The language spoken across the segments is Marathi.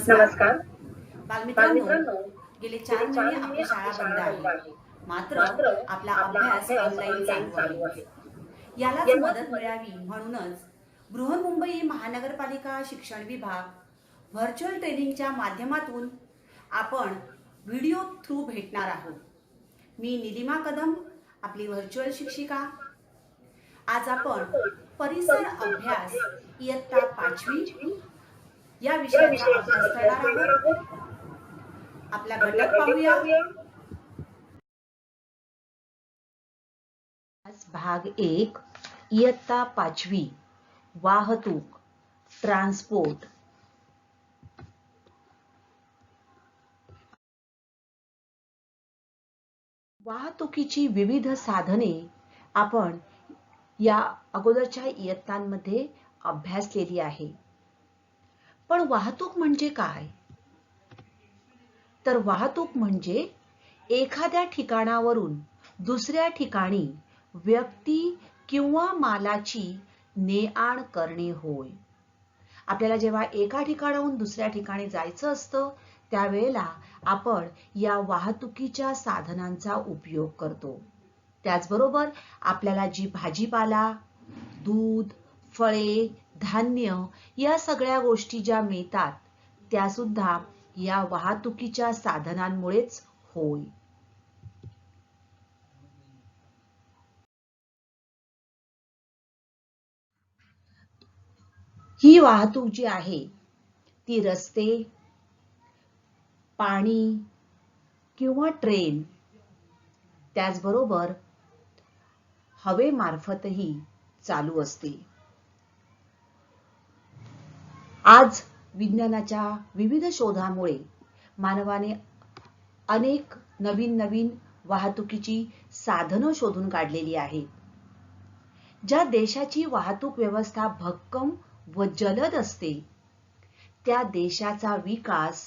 नमस्कार. बालमित्रांनो, बालमित्रांनो, गेले गेले 4 4 महिने महिने आपली आपली शाळा बंद शाळा बंद आहे. आहे. मात्र मात्र आपला आपला अभ्यास अभ्यास ऑनलाईन ऑनलाईन चालू आहे. चालू आहे. यालाच यालाच मदत मिळावी म्हणूनच बृहन्मुंबई महानगरपालिका शिक्षण विभाग व्हर्च्युअल ट्रेनिंगच्या माध्यमातून आपण व्हिडिओ थ्रू भेटणार आहोत. मी निलिमा कदम, आपली व्हर्च्युअल शिक्षिका. आज आपण परिसर अभ्यास इयत्ता 5वी या या विषयाचा विषयाचा अभ्यास अभ्यास करणार करणार आहोत. आहोत. आपला आपला घटक घटक पाहूया. पाहूया. भाग 1 इयत्ता 5वी वाहतूक ट्रान्सपोर्ट. वाहतुकीची विविध साधने आपण या अगोदरच्या इयत्तांमध्ये अभ्यासलेली आहे. पण वाहतूक म्हणजे काय? तर वाहतूक म्हणजे एखाद्या ठिकाणावरून दुसऱ्या ठिकाणी व्यक्ती किंवा मालाची ने-आण करणे होय. आपल्याला जेव्हा एका ठिकाणाहून दुसऱ्या ठिकाणी जायचं असतं त्यावेळेला आपण या वाहतुकीच्या साधनांचा उपयोग करतो. त्याचबरोबर आपल्याला जी भाजीपाला, दूध, फळे, धान्य या सगळ्या गोष्टी ज्या मिळतात त्या सुद्धा या वाहतुकीच्या साधनांमुळेच होय. ही वाहतूक जी आहे ती रस्ते, पाणी किंवा ट्रेन, त्याचबरोबर हवेमार्फतही चालू असते. आज विज्ञानाच्या विविध शोधामुळे मानवाने अनेक नवीन वाहतुकीची साधनं शोधून काढलेली आहेत. ज्या देशाची वाहतूक व्यवस्था भक्कम व जलद असते त्या देशाचा विकास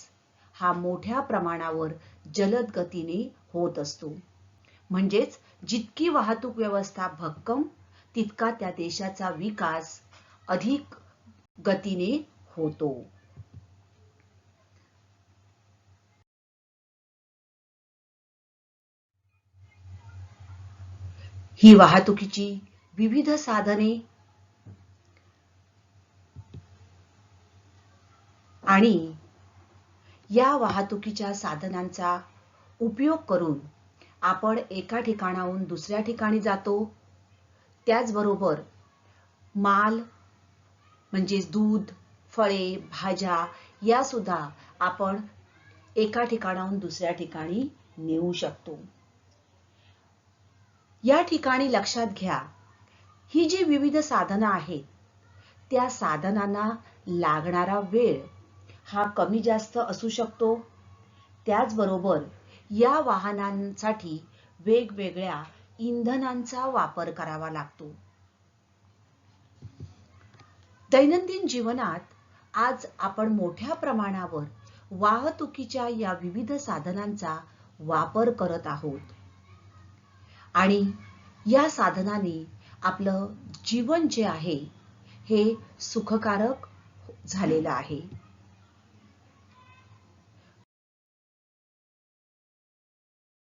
हा मोठ्या प्रमाणावर जलद गतीने होत असतो. म्हणजेच जितकी वाहतूक व्यवस्था भक्कम तितका त्या देशाचा विकास अधिक गतीने होतो. ही वाहतुकीची विविध साधने आणि या वाहतुकीच्या साधनांचा उपयोग करून आपण एका ठिकाणाहून दुसऱ्या ठिकाणी जातो. त्याचबरोबर माल म्हणजेच दूध, फळे, भाज्या या सुद्धा आपण एका ठिकाणाहून दुसऱ्या ठिकाणी नेऊ शकतो. या ठिकाणी लक्षात घ्या, ही जी विविध साधनं आहेत त्या साधनांना लागणारा वेळ हा कमी जास्त असू शकतो. त्याचबरोबर या वाहनांसाठी वेगवेगळ्या इंधनांचा वापर करावा लागतो. दैनंदिन जीवनात आज आपण मोठ्या प्रमाणावर वाहतुकीच्या या विविध साधनांचा वापर करत आहोत आणि या साधनाने आपलं जीवन जे आहे हे सुखकारक झालेलं आहे.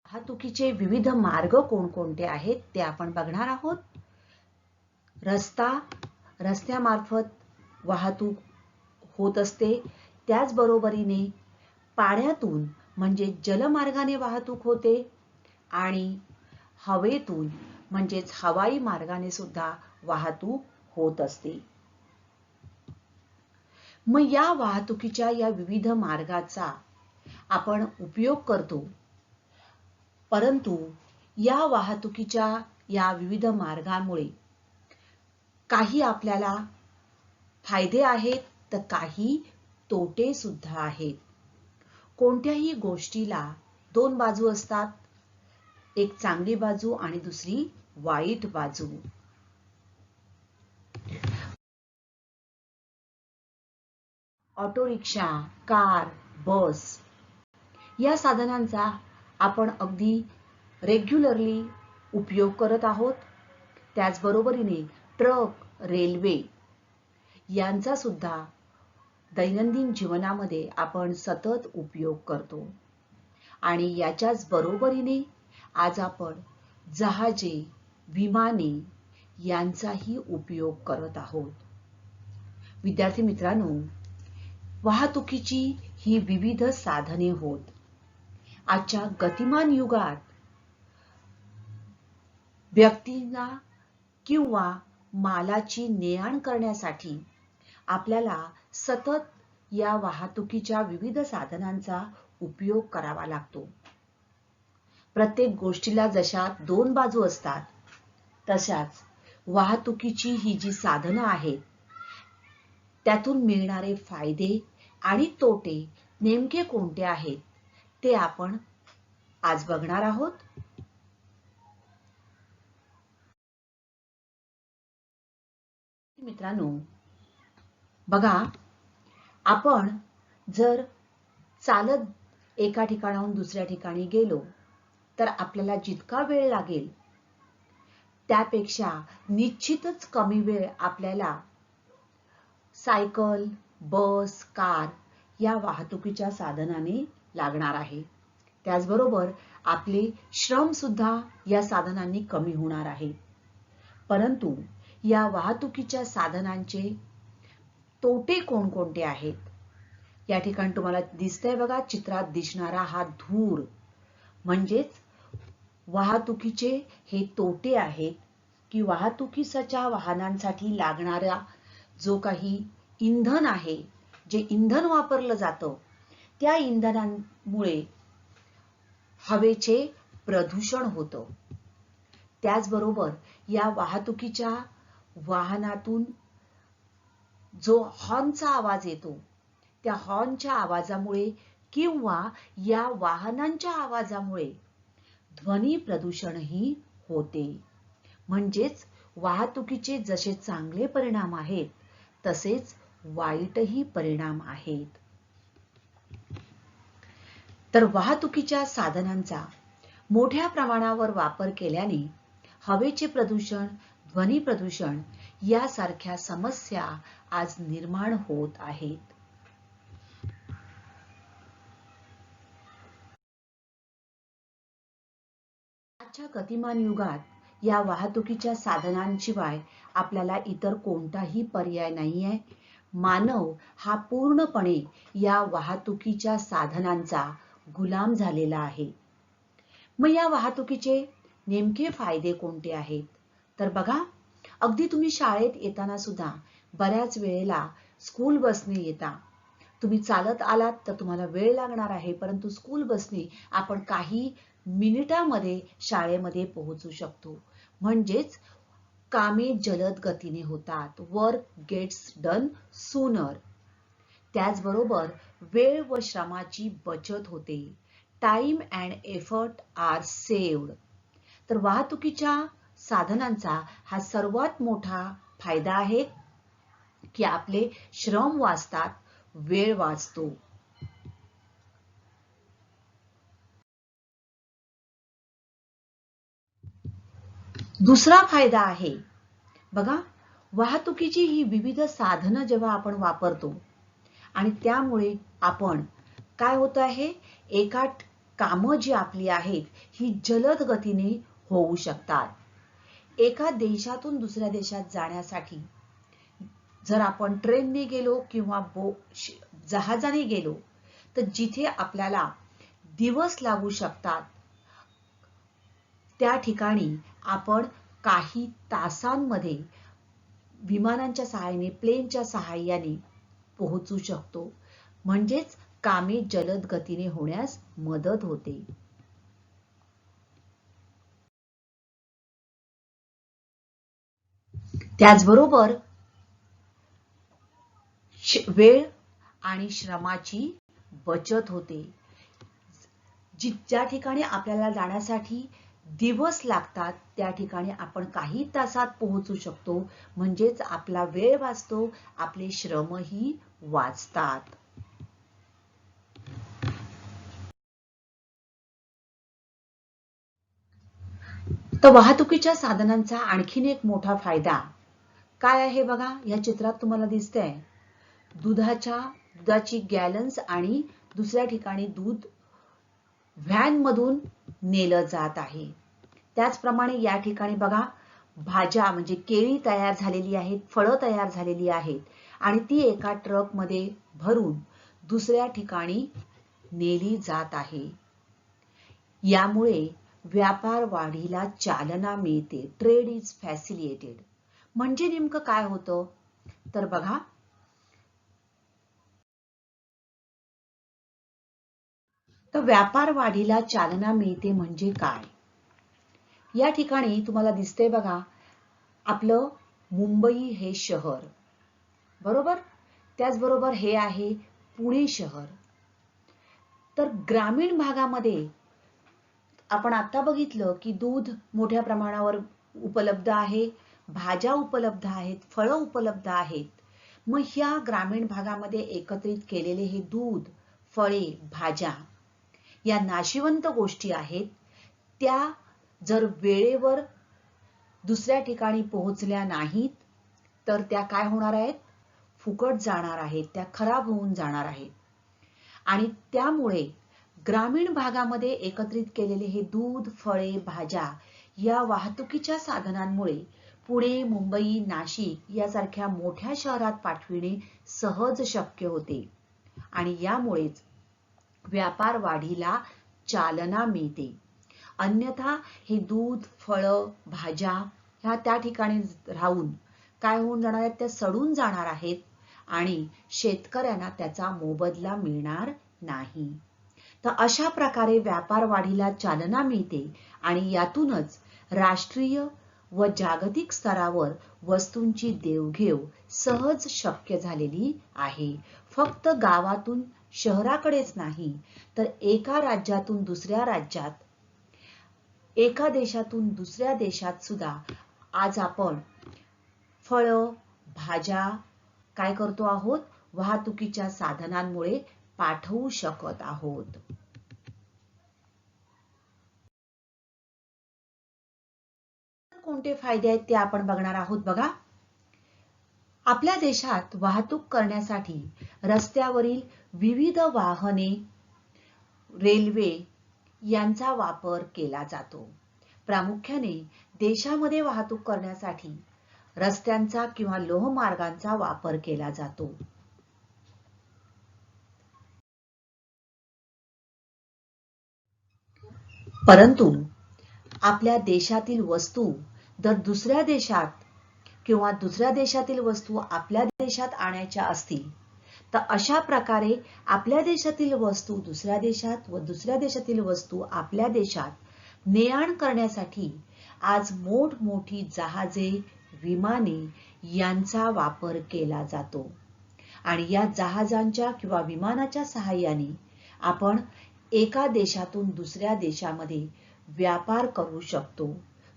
वाहतुकीचे विविध मार्ग कोणकोणते आहेत ते आपण बघणार आहोत. रस्त्यामार्फत वाहतूक होत असते. त्याचबरोबरीने पाण्यातून म्हणजे जलमार्गाने वाहतूक होते आणि हवेतून म्हणजेच हवाई मार्गाने सुद्धा वाहतूक होत असते. मग या वाहतुकीच्या या विविध मार्गाचा आपण उपयोग करतो. परंतु या वाहतुकीच्या या विविध मार्गांमुळे काही आपल्याला फायदे आहेत तर काही तोटे सुद्धा आहेत. कोणत्याही गोष्टीला दोन बाजू असतात. एक चांगली बाजू आणि दुसरी वाईट बाजू. ऑटो रिक्षा, कार, बस या साधनांचा आपण अगदी रेग्युलरली उपयोग करत आहोत. त्याचबरोबरीने ट्रक, रेल्वे यांचा सुद्धा दैनंदिन जीवनामध्ये आपण सतत उपयोग करतो. आणि याच्याच बरोबरीने आज आपण जहाजे, विमाने यांचाही उपयोग करत आहोत. विद्यार्थी मित्रांनो, वाहतुकीची ही विविध साधने होत. आजच्या गतिमान युगात व्यक्तींना किंवा मालाची ने-आण करण्यासाठी आपल्याला सतत या वाहतुकीच्या विविध साधनांचा उपयोग करावा लागतो. प्रत्येक गोष्टीला जशा दोन बाजू असतात, तशाच वाहतुकीची ही जी साधनं आहेत, त्यातून मिळणारे फायदे आणि तोटे नेमके कोणते आहेत ते आपण आज बघणार आहोत. मित्रांनो, बघा, आपण जर चालत एका ठिकाणाहून दुसऱ्या ठिकाणी गेलो तर आपल्याला जितका वेळ लागेल त्यापेक्षा निश्चितच कमी वेळ आपल्याला सायकल, बस, कार या वाहतुकीच्या साधनाने लागणार आहे. त्याचबरोबर आपले श्रम सुद्धा या साधनांनी कमी होणार आहे. परंतु या वाहतुकीच्या साधनांचे तोटे कोणकोणते आहेत? या ठिकाणी तुम्हाला दिसतंय बघा, चित्रात दिसणारा हा धूर म्हणजेच वाहतुकीचे हे तोटे आहेत की वाहतुकीच्या वाहनांसाठी लागणारा जो काही इंधन आहे, जे इंधन वापरलं जातं, त्या इंधनामुळे हवेचे प्रदूषण होतं. त्याचबरोबर या वाहतुकीच्या वाहनातून जो हॉर्नचा आवाज येतो, त्या हॉर्नच्या आवाजामुळे किंवा या वाहनांच्या आवाजामुळे ध्वनी प्रदूषणही होते. म्हणजेच वाहतुकीचे जसे चांगले परिणाम आहेत तसेच वाईटही परिणाम आहेत. तर वाहतुकीच्या साधनांचा मोठ्या प्रमाणावर वापर केल्याने हवेचे प्रदूषण, ध्वनी प्रदूषण यासारख्या समस्या आज निर्माण होत आहेत. आजच्या गतिमान युगात या वाहतुकीच्या साधनांशिवाय आपल्याला इतर कोणताही पर्याय नाहीये. मानव हा पूर्णपणे या वाहतुकीच्या साधनांचा गुलाम झालेला आहे. मग या वाहतुकीचे नेमके फायदे कोणते आहेत? तर बघा, अगदी तुम्ही शाळेत येताना सुद्धा बऱ्याच वेळेला स्कूल बसने येता. तुम्ही चालत आलात तर तुम्हाला वेळ लागणार आहे, परंतु स्कूल बसने आपण काही मिनिटांमध्ये शाळेमध्ये पोहोचू शकतो. म्हणजेच कामे जलद गतीने होतात. Work gets done sooner. त्याचबरोबर वेळ व श्रमाची बचत होते. Time and effort are saved. तर वाहतुकीच्या साधनांचा हा सर्वात मोठा फायदा आहे की आपले श्रम वाचतात, वेळ वाचतो. दुसरा फायदा आहे बघा, वाहतुकीची ही विविध साधनं जेव्हा आपण वापरतो आणि त्यामुळे आपण काय होत आहे, एका कामं जी आपली आहेत ही जलद गतीने होऊ शकतात. एका देशातून दुसऱ्या देशात जाण्यासाठी जर आपण ट्रेनने गेलो किंवा जहाजाने गेलो तर जिथे आपल्याला दिवस लागू शकतात त्या ठिकाणी आपण काही तासांमध्ये विमानांच्या सहाय्याने, प्लेनच्या सहाय्याने पोहोचू शकतो. म्हणजेच कामे जलद गतीने होण्यास मदत होते. त्याचबरोबर वेळ आणि श्रमाची बचत होते. ज्या ठिकाणी आपल्याला जाण्यासाठी दिवस लागतात त्या ठिकाणी आपण काही तासात पोहोचू शकतो. म्हणजेच आपला वेळ वाचतो, आपले श्रमही वाचतात. तर वाहतुकीच्या साधनांचा आणखीन एक मोठा फायदा काय आहे बघा, या चित्रात तुम्हाला दिसतंय दुधाची गॅलन्स आणि दुसऱ्या ठिकाणी दूध व्हॅन मधून नेलं जात आहे. त्याचप्रमाणे या ठिकाणी बघा भाज्या म्हणजे केळी तयार झालेली आहेत, फळं तयार झालेली आहेत आणि ती एका ट्रक मध्ये भरून दुसऱ्या ठिकाणी नेली जात आहे. यामुळे व्यापार वाढीला चालना मिळते. Trade is facilitated. म्हणजे नेमकं काय होतं तर बघा, तर व्यापार वाढीला चालना मिळते म्हणजे काय. या ठिकाणी तुम्हाला दिसते बघा आपलं मुंबई हे शहर, बरोबर. त्याचबरोबर हे आहे पुणे शहर. तर ग्रामीण भागामध्ये आपण आता बघितलं की दूध मोठ्या प्रमाणावर उपलब्ध आहे, भाज्या उपलब्ध आहेत, फळं उपलब्ध आहेत. मग ह्या ग्रामीण भागामध्ये एकत्रित केलेले हे दूध, फळे, भाज्या या नाशिवंत गोष्टी आहेत. त्या जर वेळेवर दुसऱ्या ठिकाणी पोहोचल्या नाहीत तर त्या काय होणार आहेत, फुकट जाणार आहेत, त्या खराब होऊन जाणार आहेत. आणि त्यामुळे ग्रामीण भागामध्ये एकत्रित केलेले हे दूध, फळे, भाज्या या वाहतुकीच्या साधनांमुळे पुणे, मुंबई, नाशिक यासारख्या मोठ्या शहरात पाठविणे सहज शक्य होते आणि यामुळेच व्यापार वाढीला चालना मिळते. अन्यथा हे दूध, फळं, भाज्या ह्या त्या ठिकाणी राहून काय होऊन जाणार आहेत, त्या सडून जाणार आहेत आणि शेतकऱ्यांना त्याचा मोबदला मिळणार नाही. तर अशा प्रकारे व्यापार वाढीला चालना मिळते आणि यातूनच राष्ट्रीय व जागतिक स्तरावर वस्तूंची देवघेव सहज शक्य झालेली आहे. फक्त गावातून शहराकडेच नाही तर एका राज्यातून दुसऱ्या राज्यात, एका देशातून दुसऱ्या देशात सुद्धा आज आपण फळं, भाज्या काय करतो आहोत, वाहतुकीच्या साधनांमुळे पाठवू शकत आहोत. कोणते फायदे आहेत ते आपण बघणार आहोत. बघा, आपल्या देशात वाहतूक करण्यासाठी रस्त्यावरील विविध वाहने, रेल्वे यांचा वापर केला जातो. प्रामुख्याने देशामध्ये वाहतूक करण्यासाठी रस्त्यांचा किंवा लोहमार्गांचा वापर केला जातो. परंतु आपल्या देशातील वस्तू जर दुसऱ्या देशात किंवा दुसऱ्या देशातील वस्तू आपल्या देशात आणायच्या असतील तर अशा प्रकारे आपल्या देशातील वस्तू दुसऱ्या देशात व दुसऱ्या देशातील वस्तू आपल्या देशात ने-आण करण्यासाठी आज मोठमोठी जहाजे, विमाने यांचा वापर केला जातो आणि या जहाजांच्या किंवा विमानाच्या सहाय्याने आपण एका देशातून दुसऱ्या देशामध्ये व्यापार करू शकतो.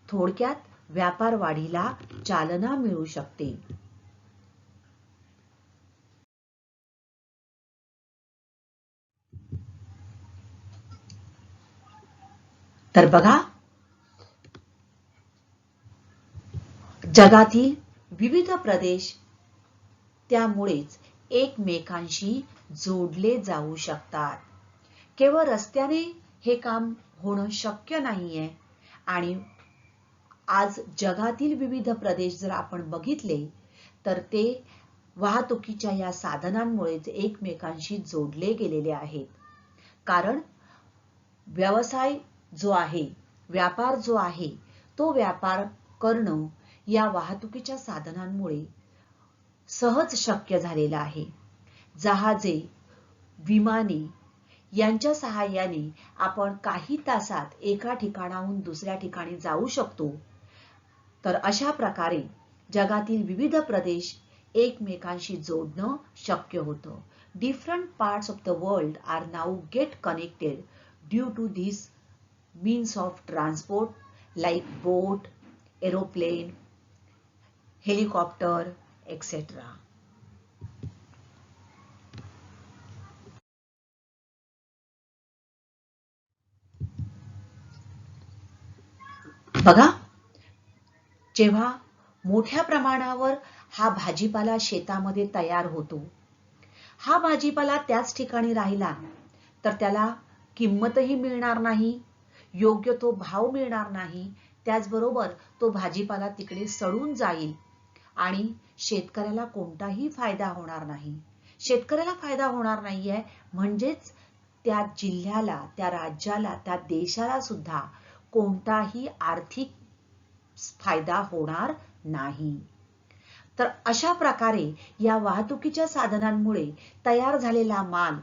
थोडक्यात व्यापार वाढीला चालना मिळू शकते. तर बघा, जगातील विविध प्रदेश त्यामुळेच एकमेकांशी जोडले जाऊ शकतात. केवळ रस्त्याने हे काम होणं शक्य नाहीये आणि आज जगातील विविध प्रदेश जर आपण बघितले तर ते वाहतुकीच्या या साधनांमुळेच एकमेकांशी जोडले गेलेले आहेत. कारण व्यवसाय जो आहे, व्यापार जो आहे, तो व्यापार करणं या वाहतुकीच्या साधनांमुळे सहज शक्य झालेला आहे. जहाजे, विमाने यांच्या सहाय्याने आपण काही तासात एका ठिकाणाहून दुसऱ्या ठिकाणी जाऊ शकतो. तर अशा प्रकारे जगातील विविध प्रदेश एकमेकांशी जोडणं शक्य होतं. Different parts of the world are now get connected due to these means of transport like boat, aeroplane, helicopter, etc. बघा, जेव्हा मोठ्या प्रमाणावर हा भाजीपाला शेतामध्ये तयार होतो, हा भाजीपाला त्याच ठिकाणी राहिला तर त्याला किंमतही मिळणार नाही, योग्य तो भाव मिळणार नाही. त्याचबरोबर तो भाजीपाला तिकडे सडून जाईल आणि शेतकऱ्याला कोणताही फायदा होणार नाही. शेतकऱ्याला फायदा होणार नाहीये म्हणजेच त्या जिल्ह्याला, त्या राज्याला, त्या देशाला सुद्धा कोणताही आर्थिक फायदा होणार नाही. तर अशा प्रकारे या वाहतुकीच्या साधनांमुळे तयार झालेला माल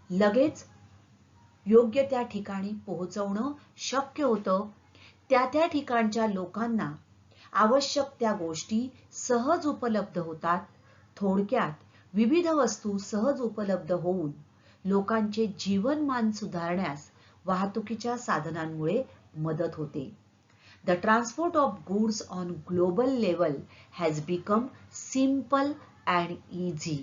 लगेच योग्य त्या ठिकाणी पोहोचवणं शक्य होतं. त्या ठिकाणच्या लोकांना आवश्यक त्या गोष्टी सहज उपलब्ध होतात. थोडक्यात विविध वस्तू सहज उपलब्ध होऊन लोकांचे जीवनमान सुधारण्यास वाहतुकीच्या साधनांमुळे मदत होते. The transport of goods on global level has become simple and easy.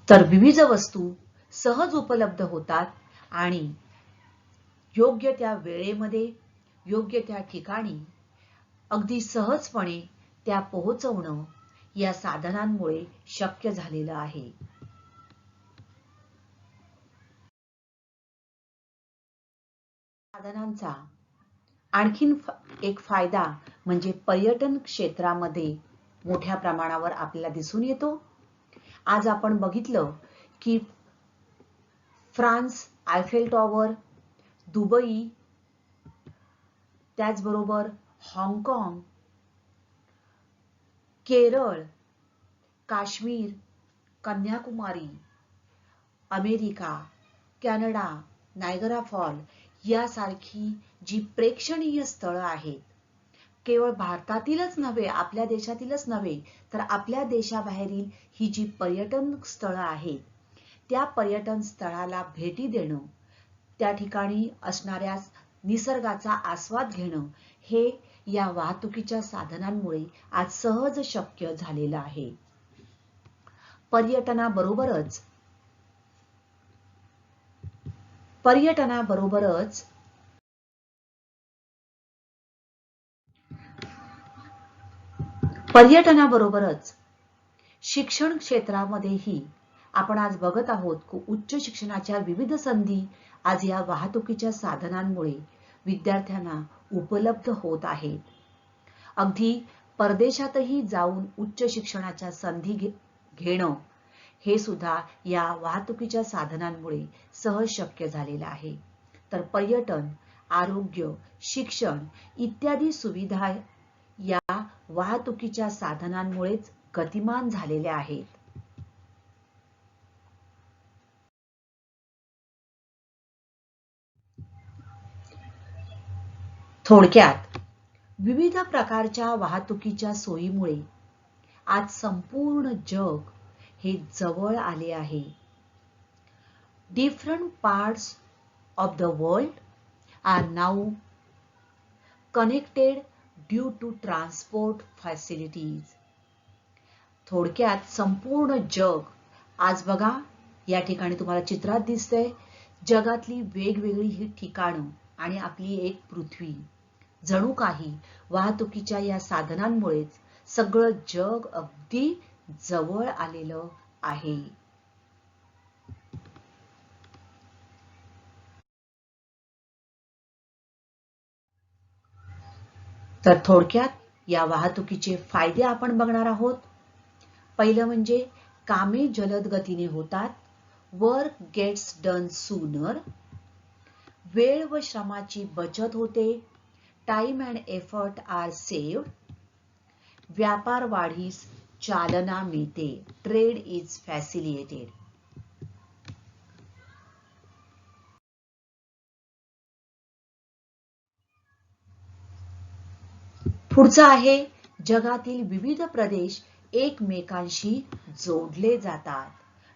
तर विविध वस्तू सहज उपलब्ध होतात आणि योग्य त्या वेळेमध्ये, योग्य त्या ठिकाणी अगदी सहजपणे त्या पोहोचवणं या साधनांमुळे शक्य झालेलं आहे. साधनांचा आणखीन एक फायदा म्हणजे पर्यटन क्षेत्रामध्ये मोठ्या प्रमाणावर आपल्याला दिसून येतो. आज आपण बघितलं की फ्रान्स, आयफेल टॉवर, दुबई, त्याचबरोबर हाँगकाँग, Kerala, Kashmir, Kanyakumari, America, Canada, Niagara fall यासारखी जी प्रेक्षणीय स्थळं आहेत, केवळ भारतातीलच नव्हे, आपल्या देशातीलच नव्हे, तर आपल्या देशाबाहेरील ही जी पर्यटन स्थळं आहेत, त्या पर्यटन स्थळाला भेटी देणं, त्या ठिकाणी असणाऱ्या निसर्गाचा आस्वाद घेणं हे या वाहतुकीच्या साधनांमुळे आज सहज शक्य झालेलं आहे. पर्यटनाबरोबरच शिक्षण क्षेत्रामध्येही आपण आज बघत आहोत की उच्च शिक्षणाच्या विविध संधी आज या वाहतुकीच्या साधनांमुळे विद्यार्थ्यांना उपलब्ध होत आहेत. अगदी परदेशातही जाऊन उच्च शिक्षणाच्या संधी घेणं हे सुद्धा या वाहतुकीच्या साधनांमुळे सहज शक्य झालेलं आहे. तर पर्यटन, आरोग्य, शिक्षण इत्यादी सुविधा या वाहतुकीच्या साधनांमुळेच गतिमान झालेल्या आहेत. थोडक्यात विविध प्रकारच्या वाहतुकीच्या सोयीमुळे आज संपूर्ण जग हे जवळ आले आहे. Different parts of the world are now connected due to transport facilities. थोडक्यात संपूर्ण जग आज बघा, या ठिकाणी तुम्हाला चित्रात दिसतंय, जगातली वेगवेगळी ही ठिकाणं आणि आपली एक पृथ्वी जणू काही वाहतुकीच्या या साधनांमुळेच सगळं जग अगदी जवळ आलेलं आहे. तर थोडक्यात या वाहतुकीचे फायदे आपण बघणार आहोत. पहिलं म्हणजे कामे जलद गतीने होतात, वर्क गेट्स डन सूनर, वेळ व श्रमाची बचत होते, time and effort are saved, व्यापार वाढीस चालना मिळते, ट्रेड इज फॅसिलिटेटेड. पुढचं आहे जगातील विविध प्रदेश एकमेकांशी जोडले जातात.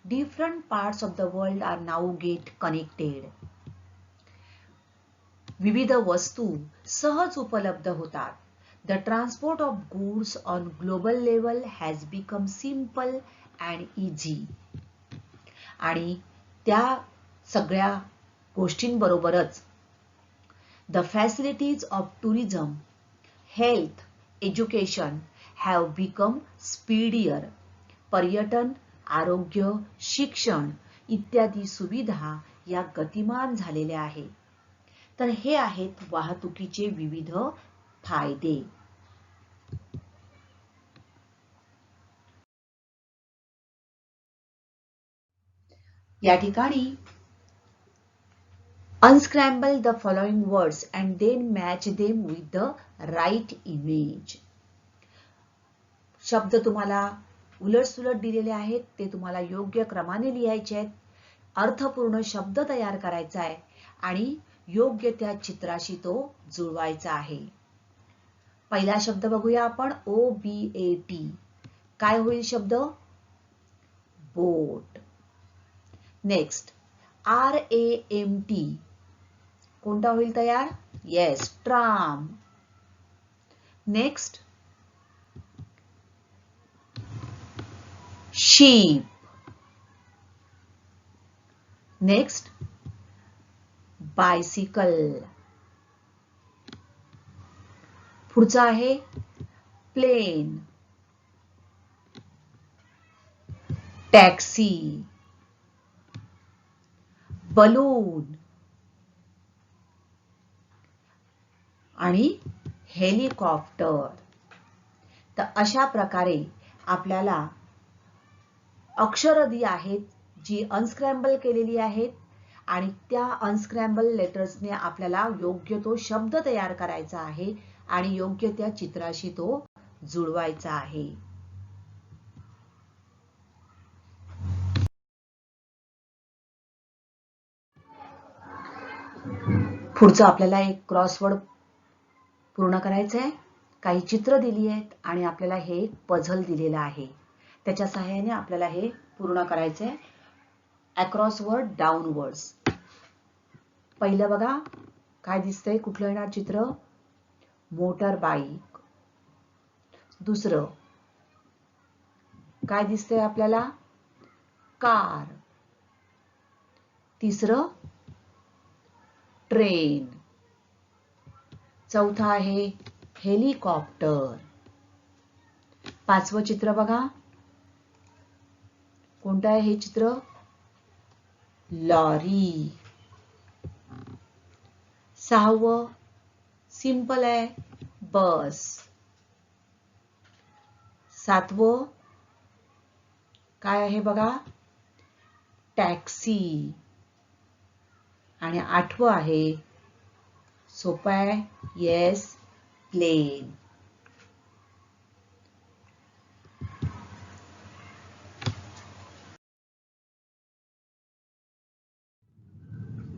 Different parts of the world are now get connected. विविध वस्तू सहज उपलब्ध होतात. The transport of goods on global level has become simple and easy. आणि त्या सगळ्या गोष्टींबरोबरच the facilities of tourism, health, education have become speedier. पर्यटन, आरोग्य, शिक्षण इत्यादी सुविधा या गतिमान झालेल्या आहेत. तर हे आहेत वाहतुकीचे विविध फायदे. या ठिकाणी unscramble the following words and then match them with the right image. शब्द तुम्हाला उलटसुलट दिलेले आहेत, ते तुम्हाला योग्य क्रमाने लिहायचे आहेत. अर्थपूर्ण शब्द तयार करायचा आहे आणि योग्य त्या चित्राशी तो जुळवायचा आहे. पहिला शब्द बघूया आपण, OBAT. काय होईल शब्द? बोट. Next RAMT. कोणता होईल तयार? Yes, tram. Next sheep. Next bicycle. पुढचा आहे plane, taxi, balloon आणि हेलिकॉप्टर. तर अशा प्रकारे आपल्याला अक्षरं आहेत जी अनस्क्रॅम्बल केलेली आहेत आणि त्या अनस्क्रॅम्बल लेटर्सने आपल्याला योग्य तो शब्द तयार करायचा आहे आणि योग्य त्या चित्राशी तो जुळवायचा आहे. पुढचं आपल्याला एक क्रॉसवर्ड पूर्ण करायचं आहे. काही चित्र दिली आहेत आणि आपल्याला हे एक पझल दिलेलं आहे. त्याच्या सहाय्याने आपल्याला हे पूर्ण करायचं आहे. Across word downwards. पहिलं बघा काय दिसतंय, कुठलं येणार चित्र? Motor bike. दुसरं काय दिसतंय आपल्याला? कार. तिसरं ट्रेन. चौथा आहे हेलिकॉप्टर. पाचवं चित्र बघा, कोणतं आहे हे चित्र? लॉरी. सहावं सिंपल आहे, बस. सातवं काय आहे बघा? टॅक्सी. आणि आठवं आहे, सोपं आहे, येस, प्लेन.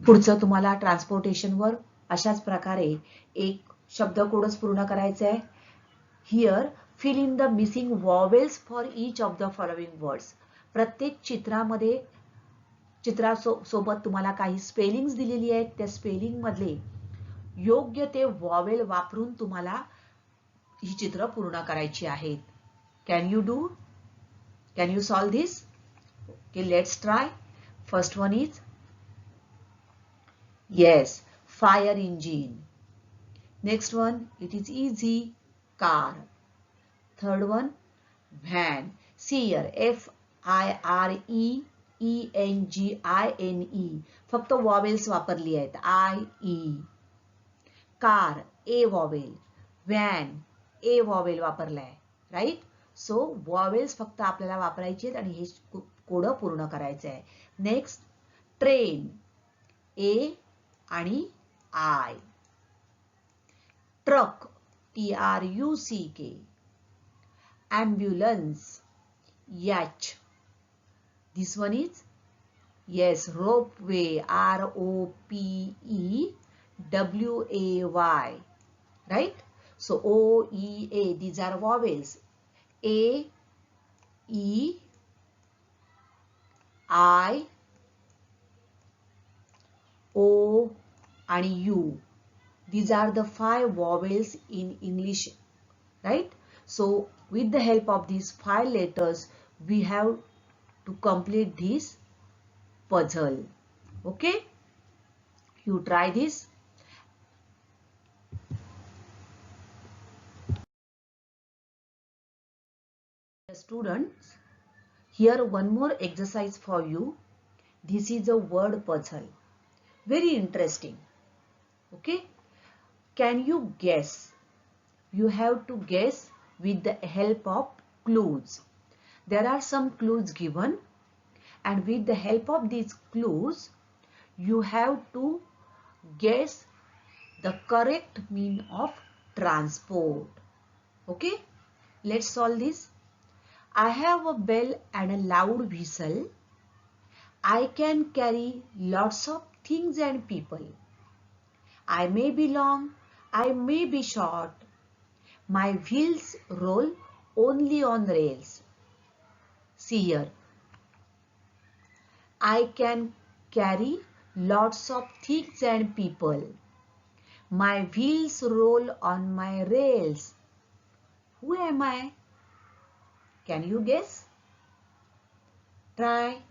पुढचं तुम्हाला ट्रान्सपोर्टेशनवर अशाच प्रकारे एक शब्दकोडच पूर्ण करायचं आहे. Here fill in the missing vowels for each of the following words. प्रत्येक चित्रामध्ये चित्रासोबत तुम्हाला काही स्पेलिंग्स दिलेली आहेत. त्या स्पेलिंग मधले योग्य ते वॉवेल वापरून तुम्हाला ही चित्र पूर्ण करायची आहेत. Can you solve this? Okay, let's try. First one is yes, fire engine. Next one, it is easy, car. Third one, van. See here, FIREENGINE. फक्त वॉवेल्स वापरली आहेत. IE. Car, A vowel. van, A vowel वापरलाय. राईट? सो वॉवेल्स फक्त आपल्याला वापरायचे आहेत आणि हे कोड पूर्ण करायचे आहे. नेक्स्ट ट्रेन, A आणि I. Truck, TRUCK. ambulance, H. This one is, yes, ropeway, ROPEWAY. Right? So OEA, these are vowels. A, E, I, O आणि U. These are the 5 vowels in English, right? So with the help of these 5 letters, we have to complete this puzzle. Okay? You try this. Students, here one more exercise for you. This is a word puzzle. Very interesting. Okay? Can you guess? You have to guess with the help of clues. There are some clues given, and with the help of these clues, you have to guess the correct mean of transport. Okay? Let's solve this. I have a bell and a loud whistle. I can carry lots of things and people. I may be long, I may be short. My wheels roll only on rails. See here. I can carry lots of things and people. My wheels roll on my rails. Who am I? Can you guess? Try.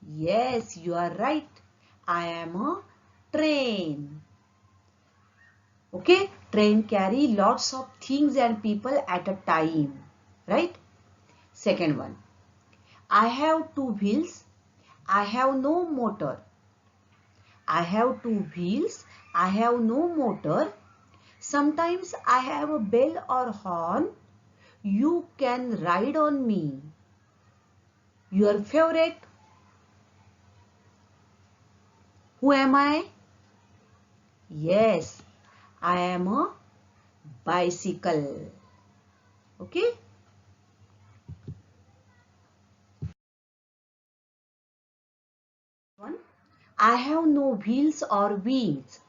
Yes, you are right. I am a train. Okay, train carry lots of things and people at a time, right? Second one. I have 2 wheels. I have no motor. I have 2 wheels. I have no motor. Sometimes I have a bell or horn. You can ride on me. Your favorite? Who am I? Yes, I am a bicycle. Okay? One. I have no wheels or wings.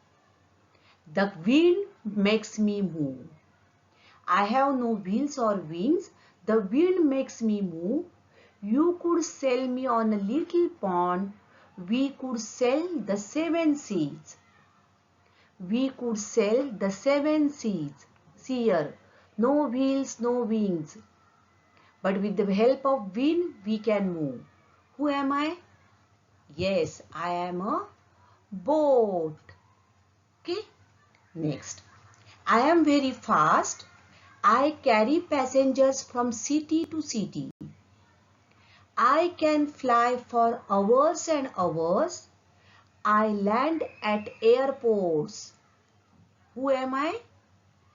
The wind makes me move. I have no wheels or wings. The wind makes me move. You could sail me on a little pond. We could sail the 7 seas. We could sail the 7 seas. See here, no wheels, no wings. But with the help of wind, we can move. Who am I? Yes, I am a boat. Okay, next. I am very fast. I carry passengers from city to city. I can fly for hours and hours. I land at airports. Who am I?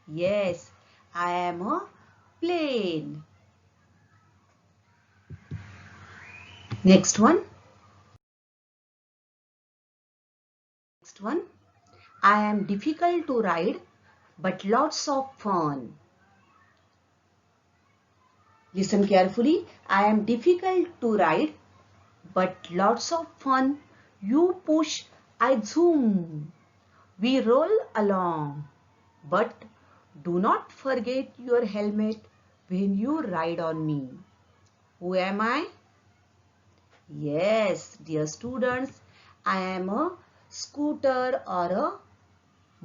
Yes, I am a plane. Next one. Next one. I am difficult to ride, but lots of fun. Listen carefully. I am difficult to ride, but lots of fun. You push, I zoom. We roll along. But do not forget your helmet when you ride on me. Who am I? Yes, dear students, I am a scooter or a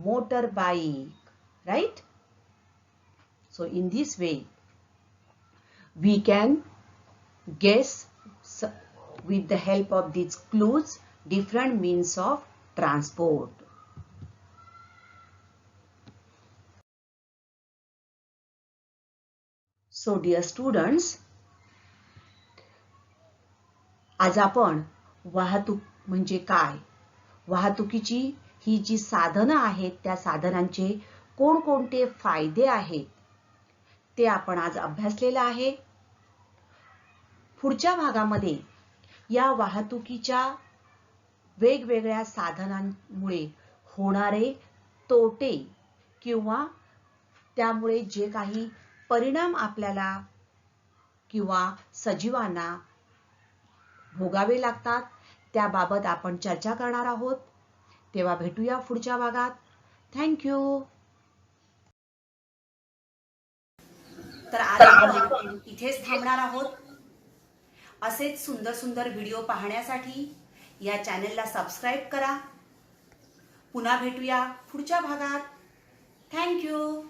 motorbike, right? So in this way, we can guess with the help of these clues different means of transport. So dear students, आज आपण वाहतूक म्हणजे काय, वाहतुकीची ही जी साधनं आहेत त्या साधनांचे कोणकोणते फायदे आहेत ते आपण आज अभ्यासलेलं आहे. पुढच्या भागामध्ये या वाहतुकीच्या वेगवेगळ्या साधनांमुळे होणारे तोटे किंवा त्यामुळे जे काही परिणाम आपल्याला किंवा सजीवांना भोगावे लागतात त्याबाबत आपण चर्चा करणार आहोत. तेव्हा भेटूया पुढच्या भागात. Thank you. तर आज आपण इथेच थांबणार आहोत. असेच सुंदर सुंदर व्हिडिओ पाहण्यासाठी या चॅनलला सबस्क्राईब करा. पुन्हा भेटूया पुढच्या भागात. थँक्यू.